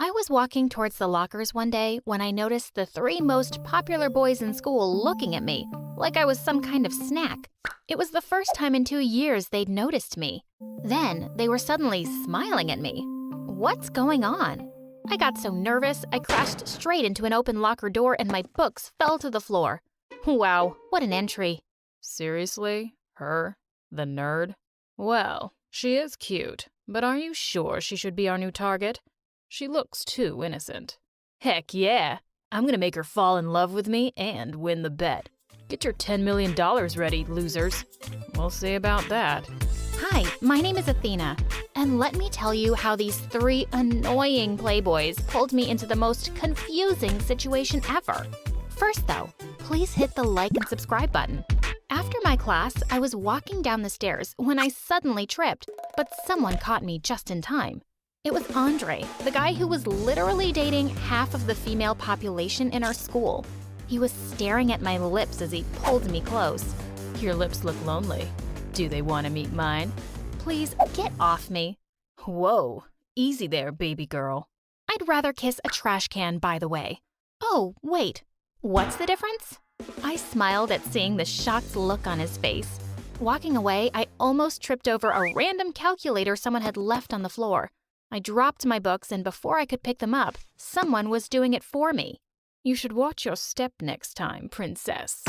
I was walking towards the lockers one day when I noticed the three most popular boys in school looking at me like I was some kind of snack. It was the first time in 2 years they'd noticed me. Then they were suddenly smiling at me. What's going on? I got so nervous, I crashed straight into an open locker door and my books fell to the floor. Wow, what an entry. Seriously? Her? The nerd? Well, she is cute, but are you sure she should be our new target? She looks too innocent. Heck yeah! I'm gonna make her fall in love with me and win the bet. Get your $10 million ready, losers. We'll see about that. Hi, my name is Athena, and let me tell you how these three annoying playboys pulled me into the most confusing situation ever. First though, please hit the like and subscribe button. After my class, I was walking down the stairs when I suddenly tripped, but someone caught me just in time. It was Andre, the guy who was literally dating half of the female population in our school. He was staring at my lips as he pulled me close. Your lips look lonely. Do they want to meet mine? Please, get off me. Whoa, easy there, baby girl. I'd rather kiss a trash can, by the way. Oh, wait, what's the difference? I smiled at seeing the shocked look on his face. Walking away, I almost tripped over a random calculator someone had left on the floor. I dropped my books, and before I could pick them up, someone was doing it for me. You should watch your step next time, princess.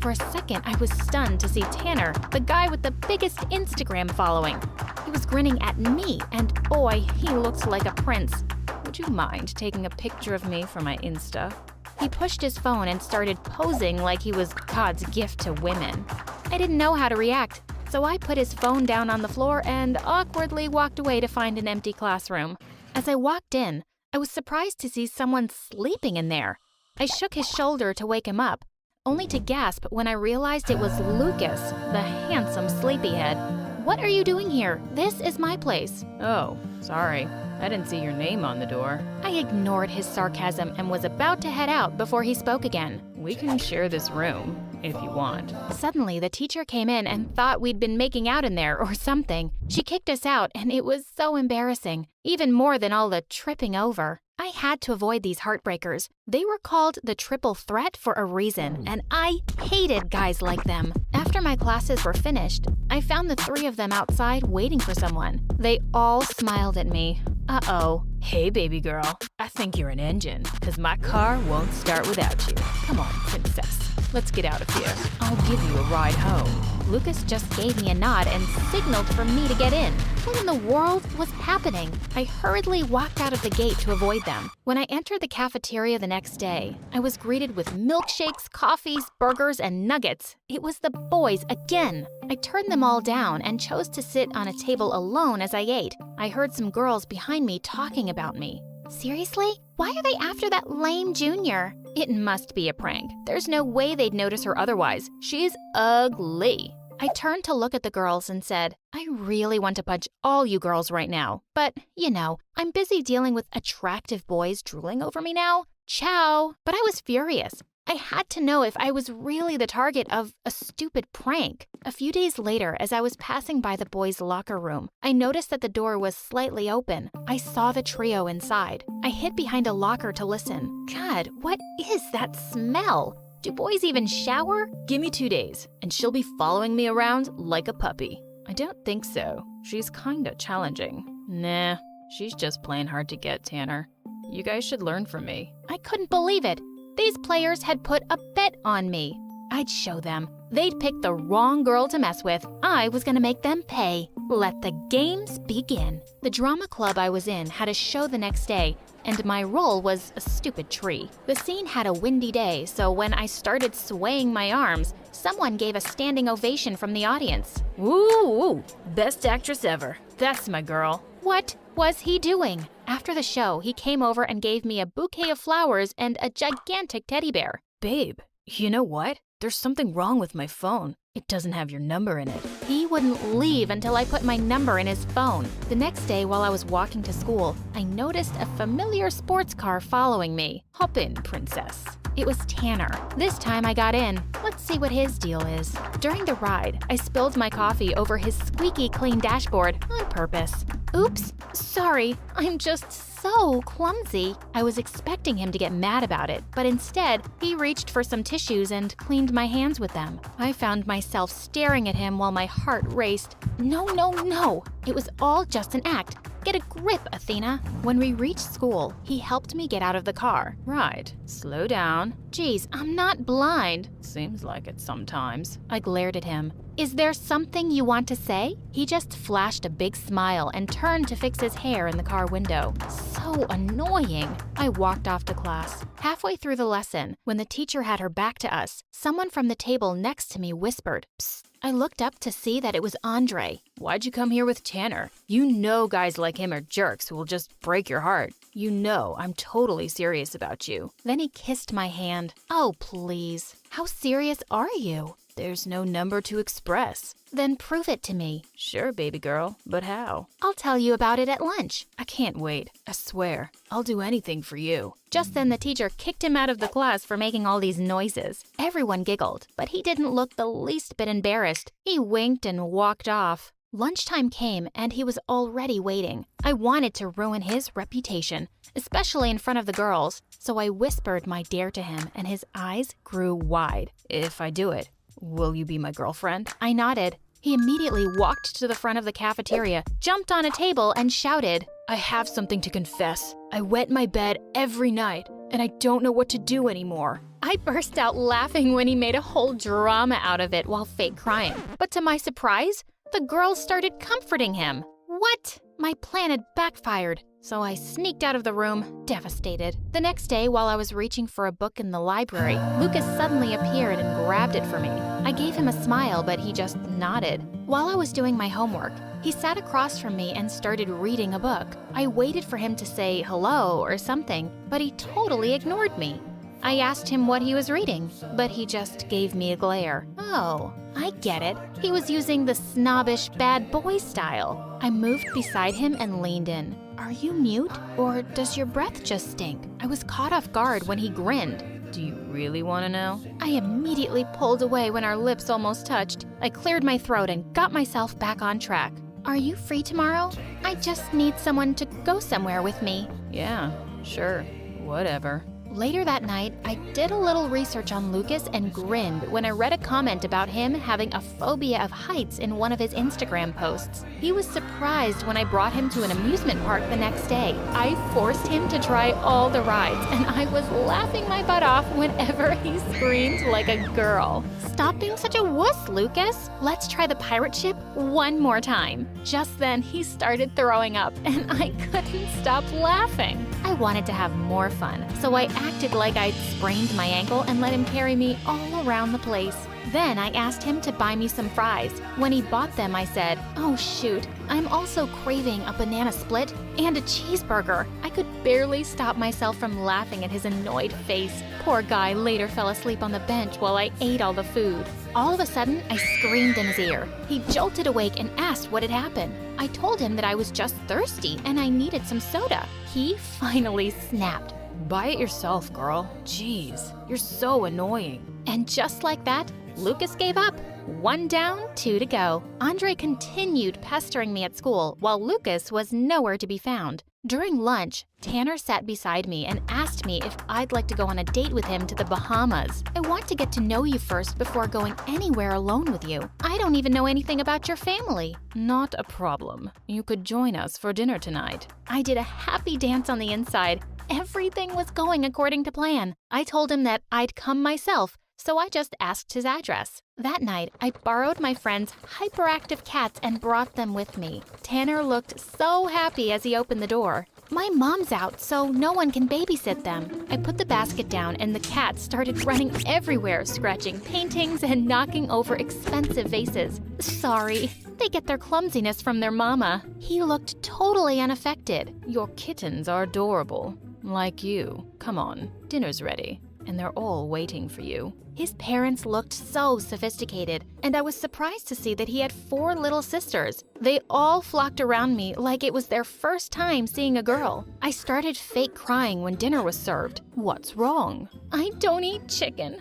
For a second, I was stunned to see Tanner, the guy with the biggest Instagram following. He was grinning at me, and boy, he looked like a prince. Would you mind taking a picture of me for my Insta? He pushed his phone and started posing like he was God's gift to women. I didn't know how to react, so I put his phone down on the floor and awkwardly walked away to find an empty classroom. As I walked in, I was surprised to see someone sleeping in there. I shook his shoulder to wake him up, only to gasp when I realized it was Lucas, the handsome sleepyhead. What are you doing here? This is my place. Oh, sorry. I didn't see your name on the door. I ignored his sarcasm and was about to head out before he spoke again. We can share this room, if you want. Suddenly, the teacher came in and thought we'd been making out in there or something. She kicked us out, and it was so embarrassing, even more than all the tripping over. I had to avoid these heartbreakers. They were called the triple threat for a reason, and I hated guys like them. After my classes were finished, I found the three of them outside waiting for someone. They all smiled at me. Uh-oh. Hey, baby girl. I think you're an engine, because my car won't start without you. Come on, princess. Let's get out of here. I'll give you a ride home. Lucas just gave me a nod and signaled for me to get in. What in the world was happening? I hurriedly walked out of the gate to avoid them. When I entered the cafeteria the next day, I was greeted with milkshakes, coffees, burgers, and nuggets. It was the boys again. I turned them all down and chose to sit on a table alone as I ate. I heard some girls behind me talking about me. Seriously? Why are they after that lame junior? It must be a prank. There's no way they'd notice her otherwise. She's ugly. I turned to look at the girls and said, I really want to punch all you girls right now. But, you know, I'm busy dealing with attractive boys drooling over me now. Ciao. But I was furious. I had to know if I was really the target of a stupid prank. A few days later, as I was passing by the boys' locker room, I noticed that the door was slightly open. I saw the trio inside. I hid behind a locker to listen. God, what is that smell? Do boys even shower? Give me 2 days, and she'll be following me around like a puppy. I don't think so. She's kinda challenging. Nah, she's just playing hard to get, Tanner. You guys should learn from me. I couldn't believe it. These players had put a bet on me. I'd show them. They'd picked the wrong girl to mess with. I was gonna make them pay. Let the games begin. The drama club I was in had a show the next day, and my role was a stupid tree. The scene had a windy day, so when I started swaying my arms, someone gave a standing ovation from the audience. Woo! Best actress ever. That's my girl. What was he doing? After the show, he came over and gave me a bouquet of flowers and a gigantic teddy bear. Babe, you know what? There's something wrong with my phone. It doesn't have your number in it. He wouldn't leave until I put my number in his phone. The next day, while I was walking to school, I noticed a familiar sports car following me. Hop in, princess. It was Tanner. This time I got in. Let's see what his deal is. During the ride, I spilled my coffee over his squeaky clean dashboard on purpose. Oops, sorry, I'm just so clumsy. I was expecting him to get mad about it, but instead, he reached for some tissues and cleaned my hands with them. I found myself staring at him while my heart raced. No, no, no! It was all just an act. Get a grip, Athena. When we reached school, he helped me get out of the car. Right. Slow down. Geez, I'm not blind. Seems like it sometimes. I glared at him. Is there something you want to say? He just flashed a big smile and turned to fix his hair in the car window. So annoying. I walked off to class. Halfway through the lesson, when the teacher had her back to us, someone from the table next to me whispered, "Psst." I looked up to see that it was Andre. Why'd you come here with Tanner? You know guys like him are jerks who will just break your heart. You know I'm totally serious about you. Then he kissed my hand. Oh, please. How serious are you? There's no number to express. Then prove it to me. Sure, baby girl, but how? I'll tell you about it at lunch. I can't wait. I swear. I'll do anything for you. Just then the teacher kicked him out of the class for making all these noises. Everyone giggled, but he didn't look the least bit embarrassed. He winked and walked off. Lunchtime came and he was already waiting. I wanted to ruin his reputation, especially in front of the girls, so I whispered my dare to him and his eyes grew wide. If I do it, will you be my girlfriend? I nodded. He immediately walked to the front of the cafeteria, jumped on a table, and shouted, I have something to confess. I wet my bed every night, and I don't know what to do anymore. I burst out laughing when he made a whole drama out of it while fake crying. But to my surprise, the girls started comforting him. What? My plan had backfired, so I sneaked out of the room, devastated. The next day, while I was reaching for a book in the library, Lucas suddenly appeared and grabbed it for me. I gave him a smile, but he just nodded. While I was doing my homework, he sat across from me and started reading a book. I waited for him to say hello or something, but he totally ignored me. I asked him what he was reading, but he just gave me a glare. Oh, I get it. He was using the snobbish bad boy style. I moved beside him and leaned in. Are you mute, or does your breath just stink? I was caught off guard when he grinned. Do you really want to know? I immediately pulled away when our lips almost touched. I cleared my throat and got myself back on track. Are you free tomorrow? I just need someone to go somewhere with me. Yeah, sure, whatever. Later that night, I did a little research on Lucas and grinned when I read a comment about him having a phobia of heights in one of his Instagram posts. He was surprised when I brought him to an amusement park the next day. I forced him to try all the rides, and I was laughing my butt off whenever he screamed like a girl. Stop being such a wuss, Lucas. Let's try the pirate ship one more time. Just then, he started throwing up, and I couldn't stop laughing. I wanted to have more fun, so I acted like I'd sprained my ankle and let him carry me all around the place. Then I asked him to buy me some fries. When he bought them, I said, oh shoot, I'm also craving a banana split and a cheeseburger. I could barely stop myself from laughing at his annoyed face. Poor guy later fell asleep on the bench while I ate all the food. All of a sudden, I screamed in his ear. He jolted awake and asked what had happened. I told him that I was just thirsty and I needed some soda. He finally snapped. Buy it yourself, girl. Jeez, you're so annoying. And just like that, Lucas gave up. 1 down, 2 to go. Andre continued pestering me at school while Lucas was nowhere to be found. During lunch, Tanner sat beside me and asked me if I'd like to go on a date with him to the Bahamas. I want to get to know you first before going anywhere alone with you. I don't even know anything about your family. Not a problem. You could join us for dinner tonight. I did a happy dance on the inside. Everything was going according to plan. I told him that I'd come myself, so I just asked his address. That night, I borrowed my friend's hyperactive cats and brought them with me. Tanner looked so happy as he opened the door. My mom's out, so no one can babysit them. I put the basket down and the cats started running everywhere, scratching paintings and knocking over expensive vases. Sorry, they get their clumsiness from their mama. He looked totally unaffected. Your kittens are adorable. Like you. Come on, dinner's ready. And they're all waiting for you. His parents looked so sophisticated, and I was surprised to see that he had 4 little sisters. They all flocked around me like it was their first time seeing a girl. I started fake crying when dinner was served. What's wrong? I don't eat chicken.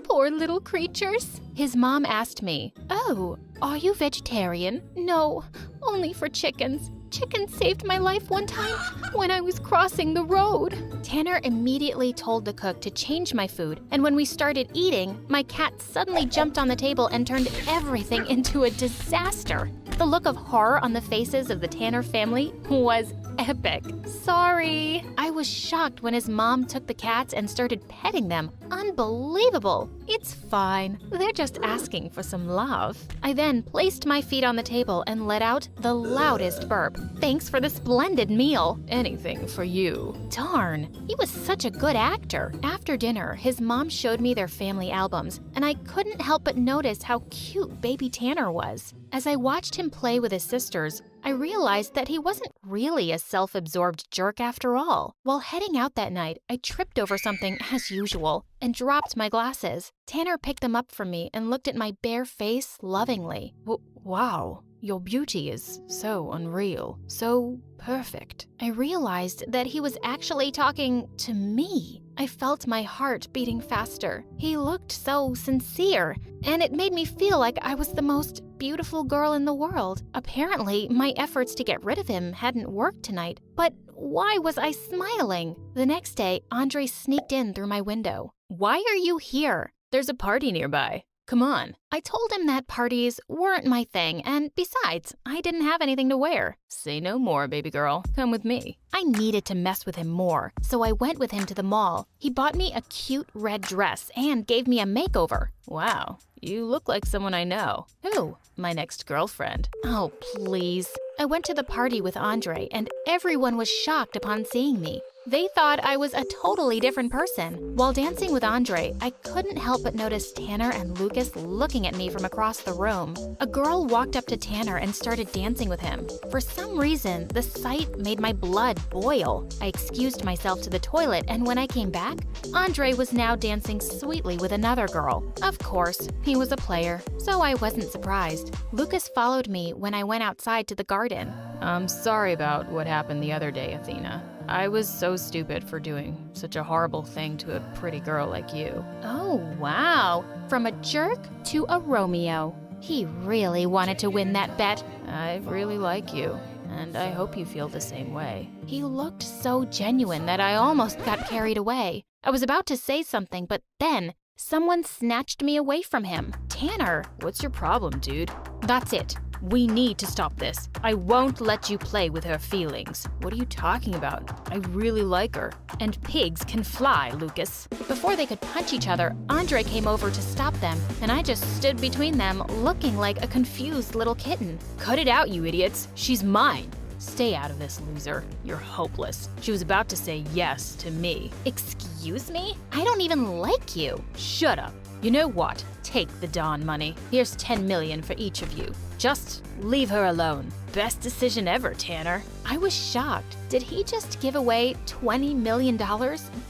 poor little creatures. His mom asked me, "Oh, are you vegetarian?" "No, only for chickens. Chickens saved my life one time when I was crossing the road." Tanner immediately told the cook to change my food, and when we started eating, my cat suddenly jumped on the table and turned everything into a disaster. The look of horror on the faces of the Tanner family was epic. Sorry. I was shocked when his mom took the cats and started petting them. Unbelievable. It's fine. They're just asking for some love. I then placed my feet on the table and let out the loudest burp. Thanks for the splendid meal. Anything for you. Darn, he was such a good actor. After dinner, his mom showed me their family albums, and I couldn't help but notice how cute baby Tanner was. As I watched him play with his sisters, I realized that he wasn't really a self-absorbed jerk after all. While heading out that night, I tripped over something as usual and dropped my glasses. Tanner picked them up from me and looked at my bare face lovingly. Wow, your beauty is so unreal, so perfect. I realized that he was actually talking to me. I felt my heart beating faster. He looked so sincere, and it made me feel like I was the most beautiful girl in the world. Apparently, my efforts to get rid of him hadn't worked tonight, but why was I smiling? The next day, Andre sneaked in through my window. "Why are you here?" There's a party nearby. Come on. I told him that parties weren't my thing, and besides, I didn't have anything to wear. Say no more, baby girl. Come with me. I needed to mess with him more, so I went with him to the mall. He bought me a cute red dress and gave me a makeover. Wow, you look like someone I know. Who? My next girlfriend. Oh, please. I went to the party with Andre, and everyone was shocked upon seeing me. They thought I was a totally different person. While dancing with Andre, I couldn't help but notice Tanner and Lucas looking at me from across the room. A girl walked up to Tanner and started dancing with him. For some reason, the sight made my blood boil. I excused myself to the toilet, and when I came back, Andre was now dancing sweetly with another girl. Of course, he was a player, so I wasn't surprised. Lucas followed me when I went outside to the garden. I'm sorry about what happened the other day, Athena. I was so stupid for doing such a horrible thing to a pretty girl like you. Oh, wow. From a jerk to a Romeo. He really wanted to win that bet. I really like you, and I hope you feel the same way. He looked so genuine that I almost got carried away. I was about to say something, but then someone snatched me away from him. Tanner. What's your problem, dude? That's it. We need to stop this. I won't let you play with her feelings. What are you talking about? I really like her. And pigs can fly, Lucas. Before they could punch each other, Andre came over to stop them, and I just stood between them, looking like a confused little kitten. Cut it out, you idiots. She's mine. Stay out of this, loser. You're hopeless. She was about to say yes to me. Excuse me? I don't even like you. Shut up. You know what? Take the Dawn money. Here's 10 million for each of you. Just leave her alone. Best decision ever, Tanner. I was shocked. Did he just give away $20 million?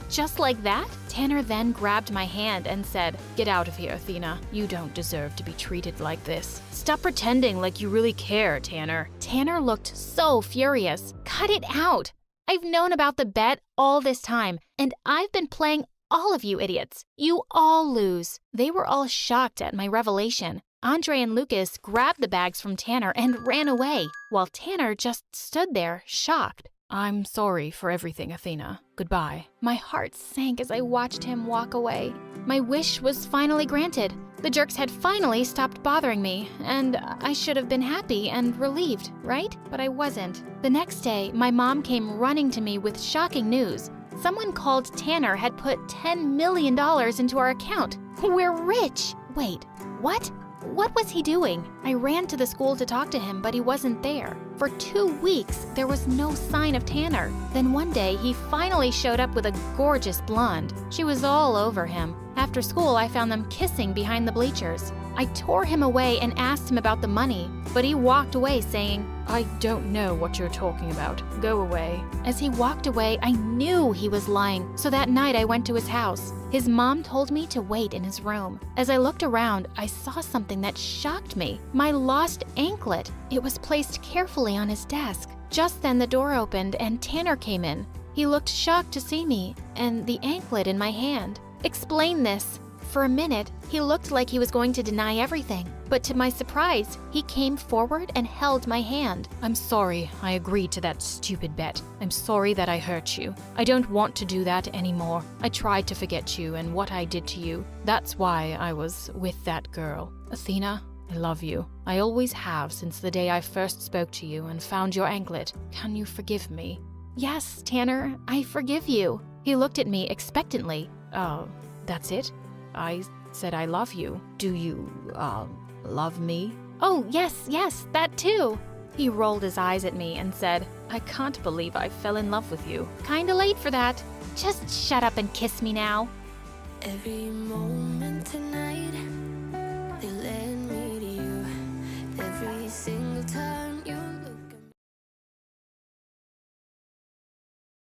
Just like that? Tanner then grabbed my hand and said, "Get out of here, Athena. You don't deserve to be treated like this. Stop pretending like you really care, Tanner." Tanner looked so furious. Cut it out. I've known about the bet all this time, and I've been playing all of you idiots. You all lose. They were all shocked at my revelation. Andre and Lucas grabbed the bags from Tanner and ran away, while Tanner just stood there, shocked. I'm sorry for everything, Athena. Goodbye. My heart sank as I watched him walk away. My wish was finally granted. The jerks had finally stopped bothering me, and I should have been happy and relieved, right? But I wasn't. The next day, my mom came running to me with shocking news. Someone called Tanner had put $10 million into our account. We're rich! Wait, what? What was he doing? I ran to the school to talk to him, but he wasn't there. For 2 weeks, there was no sign of Tanner. Then one day, he finally showed up with a gorgeous blonde. She was all over him. After school, I found them kissing behind the bleachers. I tore him away and asked him about the money, but he walked away saying, "I don't know what you're talking about. Go away." As he walked away, I knew he was lying, so that night I went to his house. His mom told me to wait in his room. As I looked around, I saw something that shocked me. My lost anklet. It was placed carefully on his desk. Just then the door opened and Tanner came in. He looked shocked to see me and the anklet in my hand. "Explain this," For a minute, he looked like he was going to deny everything. But to my surprise, he came forward and held my hand. I'm sorry I agreed to that stupid bet. I'm sorry that I hurt you. I don't want to do that anymore. I tried to forget you and what I did to you. That's why I was with that girl. Athena, I love you. I always have since the day I first spoke to you and found your anklet. Can you forgive me? Yes, Tanner, I forgive you. He looked at me expectantly. Oh, that's it? I said I love you. Do you, love me? Oh, yes, that too. He rolled his eyes at me and said, I can't believe I fell in love with you. Kinda late for that. Just shut up and kiss me now. Every moment tonight, they led me to you. Every single time